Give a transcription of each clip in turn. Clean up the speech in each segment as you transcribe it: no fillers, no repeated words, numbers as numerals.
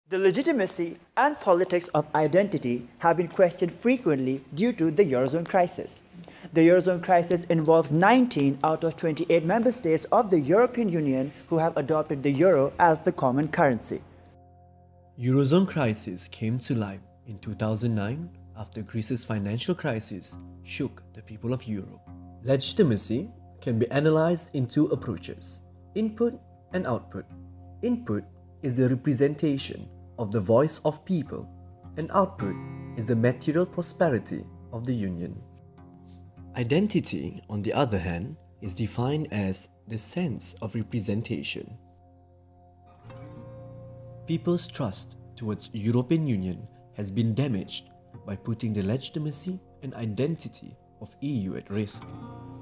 The legitimacy and politics of identity have been questioned frequently due to the Eurozone crisis. The Eurozone crisis involves 19 out of 28 member states of the European Union who have adopted the euro as the common currency. Eurozone crisis came to light in 2009 after Greece's financial crisis shook the people of Europe. Legitimacy can be analyzed in two approaches: input and output. Input is the representation of the voice of people, and output is the material prosperity of the union. Identity, on the other hand, is defined as the sense of representation. People's trust towards European Union has been damaged by putting the legitimacy and identity of EU at risk.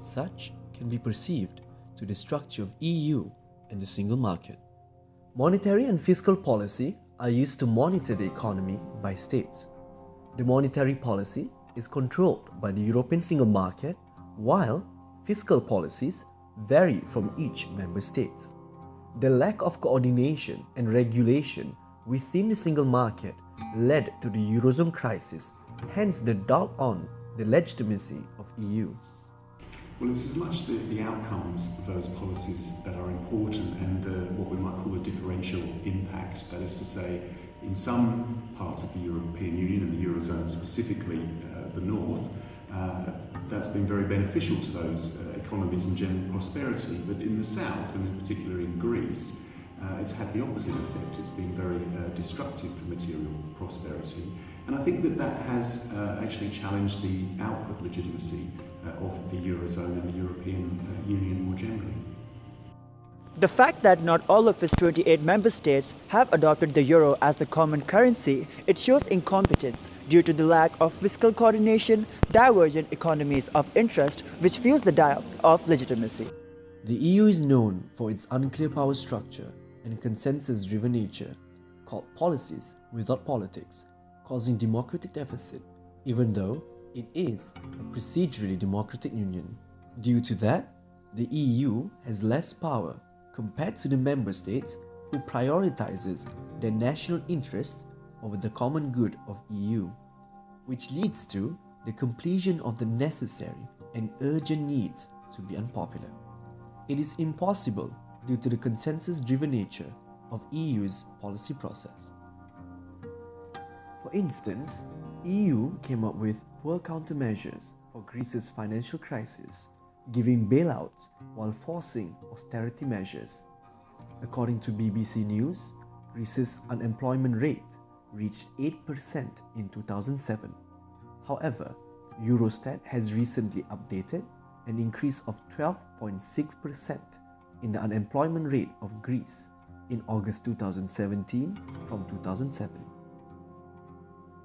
Such can be perceived to the structure of EU and the single market. Monetary and fiscal policy are used to monitor the economy by states. The monetary policy is controlled by the European single market, while fiscal policies vary from each member state. The lack of coordination and regulation within the single market led to the Eurozone crisis, hence the doubt on the legitimacy of EU. Well, it's as much the outcomes of those policies that are important and what we might call a differential impact. That is to say, in some parts of the European Union and the Eurozone, specifically the North, that's been very beneficial to those economies and general prosperity. But in the South, and in particular in Greece, it's had the opposite effect. It's been very destructive for material prosperity. And I think that has actually challenged the output legitimacy of the Eurozone and the European Union more generally. The fact that not all of its 28 member states have adopted the euro as the common currency, it shows incompetence due to the lack of fiscal coordination, divergent economies of interest, which fuels the doubt of legitimacy. The EU is known for its unclear power structure and consensus-driven nature, called policies without politics, causing democratic deficit, even though it is a procedurally democratic union. Due to that, the EU has less power compared to the member states who prioritizes their national interests over the common good of EU, which leads to the completion of the necessary and urgent needs to be unpopular. It is impossible due to the consensus-driven nature of EU's policy process. For instance, EU came up with poor countermeasures for Greece's financial crisis, giving bailouts while forcing austerity measures. According to BBC News, Greece's unemployment rate reached 8% in 2007. However, Eurostat has recently updated an increase of 12.6% in the unemployment rate of Greece in August 2017 from 2007.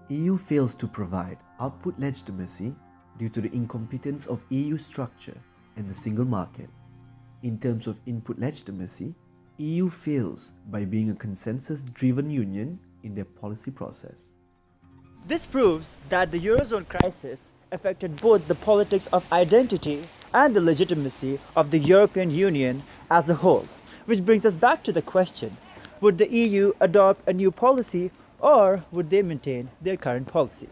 EU fails to provide output legitimacy due to the incompetence of EU structure and the single market. In terms of input legitimacy, EU fails by being a consensus-driven union in their policy process. This proves that the Eurozone crisis affected both the politics of identity and the legitimacy of the European Union as a whole, which brings us back to the question: would the EU adopt a new policy, or would they maintain their current policy?